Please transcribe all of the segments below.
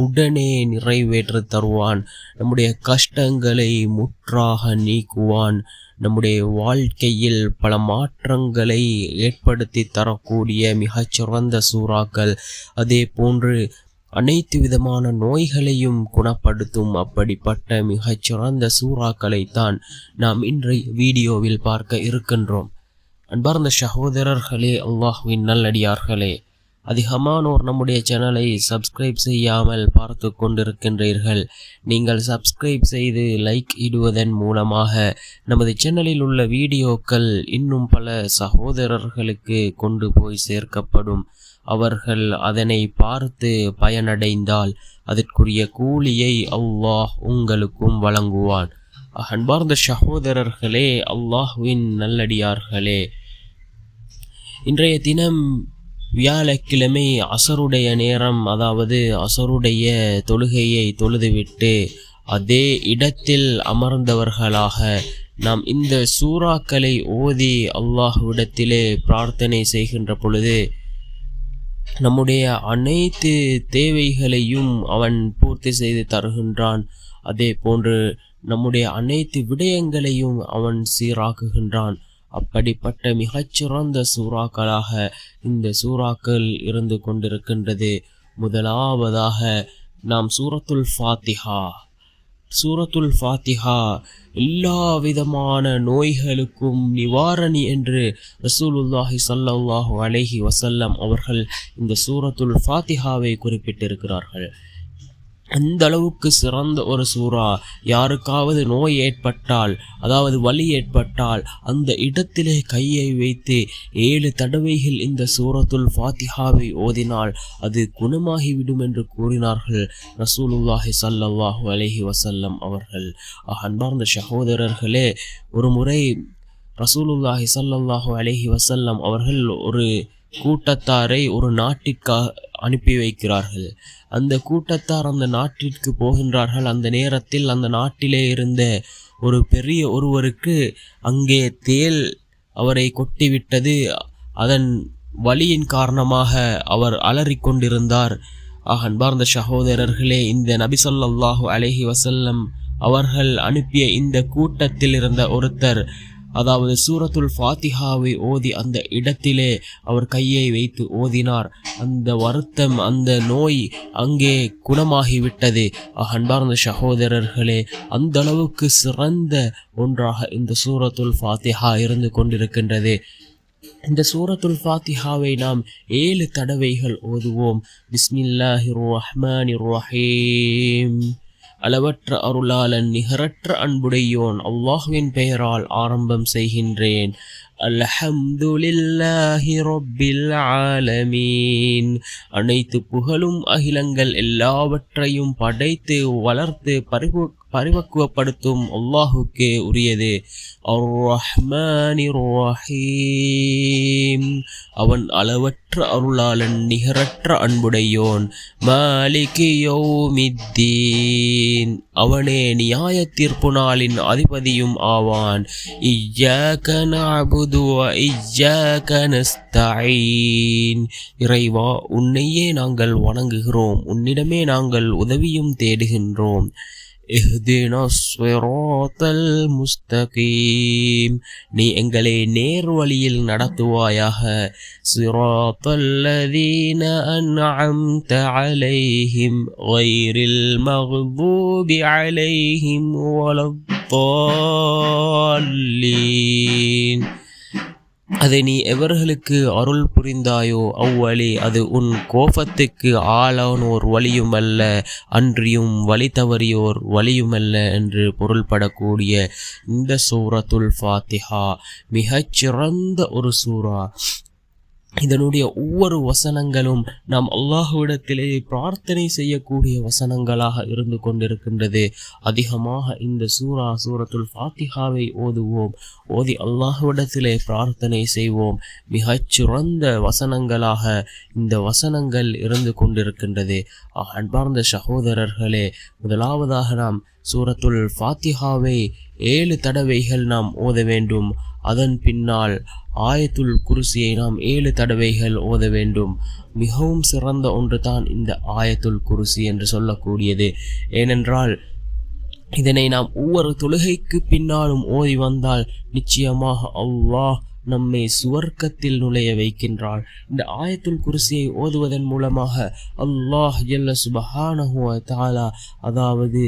உடனே நிறைவேற்றி தருவான். நம்முடைய கஷ்டங்களை முற்றாக நீக்குவான். நம்முடைய வாழ்க்கையில் பல மாற்றங்களை ஏற்படுத்தி தரக்கூடிய மிகச்சிறந்த சூறாக்கள். அதே போன்று அனைத்து விதமான நோய்களையும் குணப்படுத்தும் அப்படிப்பட்ட மிகச்சிறந்த சூறாக்களைத்தான் நாம் இன்றைய வீடியோவில் பார்க்க இருக்கின்றோம். அன்பார்ந்த சகோதரர்களே, அல்லாஹ்வின் நல்லடியார்களே, அதிகமானோர் நம்முடைய சேனலை சப்ஸ்கிரைப் செய்யாமல் பார்த்து கொண்டிருக்கின்றீர்கள். நீங்கள் சப்ஸ்கிரைப் செய்து லைக் இடுவதன் மூலமாக நமது சேனலில் உள்ள வீடியோக்கள் இன்னும் பல சகோதரர்களுக்கு கொண்டு போய் சேர்க்கப்படும். அவர்கள் அதனை பார்த்து பயனடைந்தால் அதற்குரிய கூலியை அல்லாஹ் உங்களுக்கும் வழங்குவான். அன்பார்ந்த சகோதரர்களே, அல்லாஹ்வின் நல்லடியார்களே, இன்றைய தினம் வியாழக்கிழமை அசருடைய நேரம், அதாவது அசருடைய தொழுகையை தொழுதுவிட்டு அதே இடத்தில் அமர்ந்தவர்களாக நாம் இந்த சூறாக்களை ஓதி அல்லாஹ்விடத்திலே பிரார்த்தனை செய்கின்ற பொழுது நம்முடைய அனைத்து தேவைகளையும் அவன் பூர்த்தி செய்து தருகின்றான். அதே போன்று நம்முடைய அனைத்து விடயங்களையும் அவன் சீராக்குகின்றான். அப்படிப்பட்ட மிகச்சிறந்த சூறாக்களாக இந்த சூறாக்கள் இருந்து கொண்டிருக்கின்றது. முதலாவதாக நாம் சூரத்துல் ஃபாத்திஹா எல்லா விதமான நோய்களுக்கும் நிவாரணி என்று ரசூலுல்லாஹி ஸல்லல்லாஹு அலைஹி வஸல்லம் அவர்கள் இந்த சூரத்துல் ஃபாத்திஹாவை குறிப்பிட்டிருக்கிறார்கள். அந்த அளவுக்கு சிறந்த ஒரு சூறா. யாருக்காவது நோய் ஏற்பட்டால், அதாவது வலி ஏற்பட்டால், அந்த இடத்திலே கையை வைத்து 7 தடவைகள் இந்த சூரத்துல் ஃபாத்திஹாவை ஓதினால் அது குணமாகிவிடும் என்று கூறினார்கள் ரசூலுல்லாஹி ஸல்லல்லாஹு அலைஹி வஸல்லம் அவர்கள். அன்பார்ந்த சகோதரர்களே, ஒரு முறை ரசூலுல்லாஹி ஸல்லல்லாஹு அலைஹி வஸல்லம் அவர்கள் ஒரு கூட்டத்தாரை ஒரு நாட்டிற்கு அனுப்பி வைக்கிறார்கள். அந்த கூட்டத்தார் அந்த நாட்டிற்கு போகின்றார்கள். அந்த நேரத்தில் அந்த நாட்டிலே இருந்த ஒரு பெரிய ஒருவருக்கு அங்கே தேள் அவரை கொட்டிவிட்டது. அதன் வலியின் காரணமாக அவர் அலறிக்கொண்டிருந்தார். அன்பார்ந்த சகோதரர்களே, இந்த நபி ஸல்லல்லாஹு அலைஹி வஸல்லம் அவர்கள் அனுப்பிய இந்த கூட்டத்தில் இருந்த ஒருத்தர், அதாவது சூரத்துல் ஃபாத்திஹாவை ஓதி அந்த இடத்திலே அவர் கையை வைத்து ஓதினார். அந்த வருத்தம், அந்த நோய் அங்கே குணமாகிவிட்டது. அன்பார்ந்த சகோதரர்களே, அந்த அளவுக்கு சிறந்த ஒன்றாக இந்த சூரத்துல் ஃபாத்திஹா இருந்து கொண்டிருக்கின்றது. இந்த சூரத்துல் ஃபாத்திஹாவை நாம் 7 தடவைகள் ஓதுவோம். பிஸ்மில்லாஹிர் ரஹ்மானிர் ரஹீம். அளவற்ற அருளாளன் நிகரற்ற அன்புடையோன் அல்லாஹ்வின் பெயரால் ஆரம்பம் செய்கின்றேன். அல்ஹம்துலில்லாஹி ரப்பில் ஆலமீன். அனைத்து புகழும் அகிலங்கள் எல்லாவற்றையும் படைத்து வளர்த்து பரிபக்குவப்படுத்தும் அல்லாஹுக்கே உரியது. அர் ரஹ்மானிர் ரஹீம். அவன் அளவற்ற அருளாளன் நிகரற்ற அன்புடையோன். மாலிகி யௌமித்தீன். அவனே நியாய தீர்ப்பு நாளின் அதிபதியும் ஆவான். இய்யாக நஅபுது வ இய்யாக நஸ்தஈன். இறைவா, உன்னையே நாங்கள் வணங்குகிறோம், உன்னிடமே நாங்கள் உதவியும் தேடுகின்றோம். இஹ்தினஸ் ஸிராத்தல் முஸ்தகீம். நீ எங்களை நேர்வழியில் நடத்துவாயாக. ஸிராத்தல் லதீன அன்அம்த அலைஹிம் கைரில் மக்தூபி அலைஹிம் வலத்தால்லீன். அதை நீ எவர்களுக்கு அருள் புரிந்தாயோ அவ்வழி அது உன் கோபத்துக்கு ஆளானோர் வழியுமல்ல, அன்றியும் வழி தவறியோர் வழியுமல்ல என்று பொருள்படக்கூடிய இந்த சூரத்துல் ஃபாத்திஹா மிகச்சிறந்த ஒரு சூரா. இதனுடைய ஒவ்வொரு வசனங்களும் நாம் அல்லாஹ்விடத்திலே பிரார்த்தனை செய்யக்கூடிய வசனங்களாக இருந்து கொண்டிருக்கின்றது. அதிகமாக இந்த சூரத்துல் ஃபாத்திஹாவை ஓதுவோம், ஓதி அல்லாஹ்விடத்திலே பிரார்த்தனை செய்வோம். மிகச்சிறந்த வசனங்களாக இந்த வசனங்கள் இருந்து கொண்டிருக்கின்றது. அன்பார்ந்த சகோதரர்களே, முதலாவதாக நாம் சூரத்துல் ஃபாத்திஹாவை 7 தடவைகள் நாம் ஓத வேண்டும். அதன் பின்னால் ஆயத்துல் குர்சியை நாம் 7 தடவைகள் ஓத வேண்டும். மிகவும் சிறந்த ஒன்று தான் இந்த ஆயத்துல் குர்சி என்று சொல்லக்கூடியது. ஏனென்றால் இதனை நாம் ஒவ்வொரு தொழுகைக்கு பின்னாலும் ஓதி வந்தால் நிச்சயமாக அல்லாஹ் நம்மை சுவர்க்கத்தில் நுழைய வைக்கின்றான். இந்த ஆயத்துல் குர்சியை ஓதுவதன் மூலமாக அல்லாஹ் ஜல்ல சுப்ஹானஹு வ தஆலா அதாவது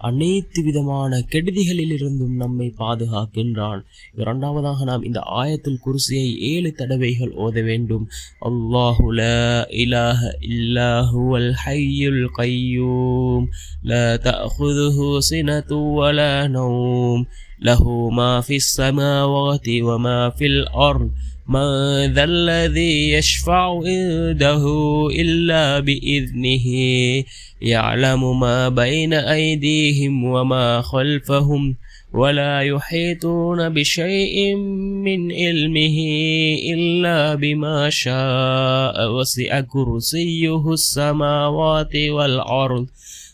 அனைத்து விதமான கெடுதிகளிலிருந்தும் நம்மை பாதுகாக்கின்றான். இரண்டாவதாக நாம் இந்த ஆயத்துல் குர்சியை 7 தடவைகள் ஓத வேண்டும். அல்லாஹு லா இலாஹ இல்லா ஹுவல் ஹய்யுல் கய்யூம் லா தஅഖுதுஹு சினது வலா நௌம் லஹு மா ஃபிஸ் ஸமாவாதி வ மா ஃபில் அர்த் من ذا الذي يشفع عنده إلا بإذنه يعلم ما بين أيديهم وما خلفهم ولا يحيطون بشيء من علمه إلا بما شاء وسع كرسيه السماوات والأرض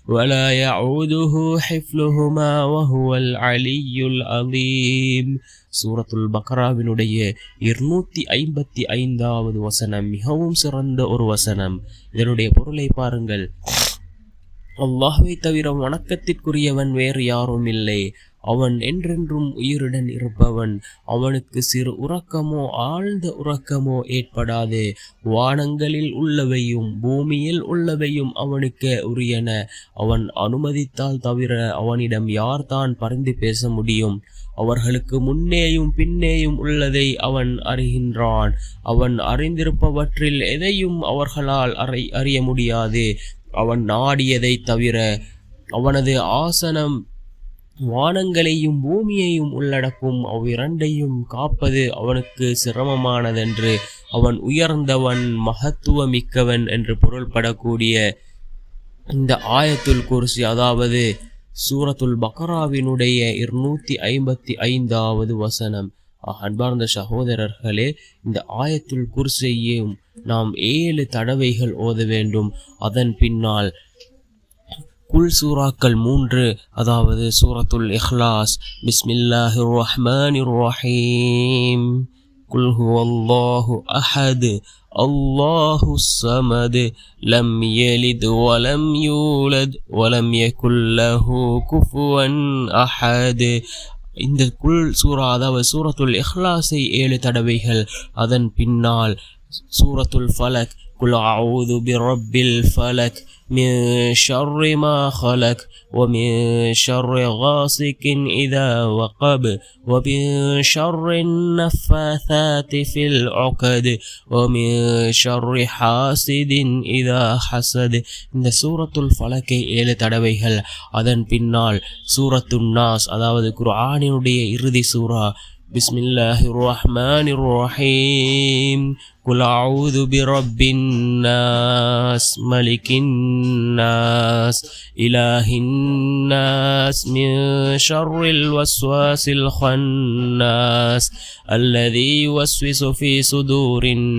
ولا يعوده حفظهما وهو العلي العظيم. சூரத்துல் பக்ராவினுடைய 255வது வசனம் மிகவும் சிறந்த ஒரு வசனம். இதனுடைய பொருளை பாருங்கள். அல்லாஹ்வை தவிர வணக்கத்திற்குரியவன் வேறு யாரும் இல்லை. அவன் என்றென்றும் உயிருடன் இருப்பவன். அவனுக்கு சிறு உறக்கமோ ஆழ்ந்த உறக்கமோ ஏற்படாது. வானங்களில் உள்ளவையும் பூமியில் உள்ளவையும் அவனுக்கு உரியன. அவன் அனுமதித்தால் தவிர அவனிடம் யார்தான் பரிந்து பேச முடியும்? அவர்களுக்கு முன்னேயும் பின்னேயும் உள்ளதை அவன் அறிகின்றான். அவன் அறிந்திருப்பவற்றில் எதையும் அவர்களால் அறிய முடியாது. அவன் நாடியதை தவிர. அவனது ஆசனம் வானங்களையும் பூமியையும் உள்ளடக்கும். அவ்விரண்டையும் காப்பது அவனுக்கு சிரமமானதென்று. அவன் உயர்ந்தவன் மகத்துவமிக்கவன் என்று பொருள்படக்கூடிய இந்த ஆயத்துல் குர்சி அதாவது சூரத்துல் பக்ராவினுடைய 255வது வசனம். அன்பார்ந்த சகோதரர்களே, இந்த ஆயத்துல் குர்சியையும் நாம் 7 தடவைகள் ஓத வேண்டும். அதன் பின்னால் குல் சூறாக்கள் 3 அதாவது சூரத்துல் இஹ்லாஸ், பிஸ்மில்லாஹிர் ரஹ்மானிர் ரஹீம், குல் ஹுவல்லாஹு அஹத், அல்லாஹுஸ் ஸமத், லம் யலித் வலம் யூலத் வலம் யகுல் லஹு குஃபுவன் அஹத். இந்த குல் சூரா அதாவது சூரத்துல் இஹ்லாஸை 7 தடவைகள். அதன் பின்னால் சூரத்துல் ஃபலக், குல் அஊது பிரப்பில் ஃபலக் من شر ما خلق ومن شر غاسق إذا وقب ومن شر النفاثات في العقد ومن شر حاسد إذا حسد. இந்த சூரத்துல் ஃபலக்கை 7 தடவைகள். அதன் பின்னால் சூரத்துன் நாஸ் அதாவது குர்ஆனினுடைய இறுதி சூரா, பிஸ்மில்லாஹிர் ரஹ்மானிர் ரஹீம், குல் அஊது பிரப்பின் நாஸ், மலிக்கின் நாஸ், இலாஹின் நாஸ், மின் ஷர்ரில் வஸ்வாசில் ஹன்னாஸ், அல்லதி யுவஸ்விசு ஃபீ சுதூரின்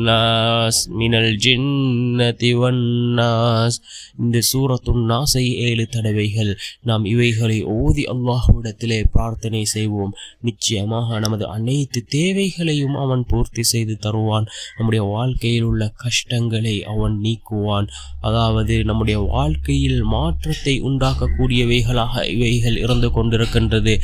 நாஸ், மினல் ஜின்னதி வன்னாஸ். இந்த சூரத்துன் நாஸை 7 தடவைகள். நாம் இவைகளை ஓதி அல்லாஹ்விடத்திலே பிரார்த்தனை செய்வோம். நிச்சயமாக நமது அனைத்து தேவைகளையும் அவன் பூர்த்தி செய்து தருவான். நம்முடைய வாழ்க்கையில் உள்ள கஷ்டங்களை அவன் நீக்குவான். அதாவது நம்முடைய வாழ்க்கையில் மாற்றத்தை உண்டாக்கக்கூடியவைகளாக இவைகள் இருந்து கொண்டிருக்கின்றது.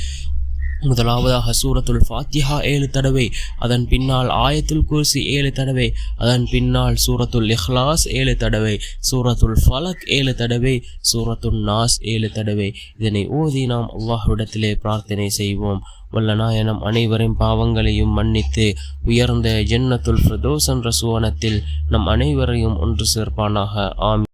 முதலாவதாக சூரத்துல் ஃபாத்திஹா 7 தடவை, அதன் பின்னால் ஆயத்துல் குர்சி 7 தடவை, அதன் பின்னால் சூரத்துல் இஹ்லாஸ் 7 தடவை, சூரத்துல் ஃபலக் 7 தடவை, சூரத்துல் நாஸ் 7 தடவை. இதனை ஓதி நாம் அல்லாஹ்விடத்திலே பிரார்த்தனை செய்வோம். வல்ல நாயனம் அனைவரின் பாவங்களையும் மன்னித்து உயர்ந்த ஜன்னத்துல் ஃபிர்தௌஸ் என்ற சுவனத்தில் நம் அனைவரையும் ஒன்று சேர்ப்பானாக. ஆமீன்.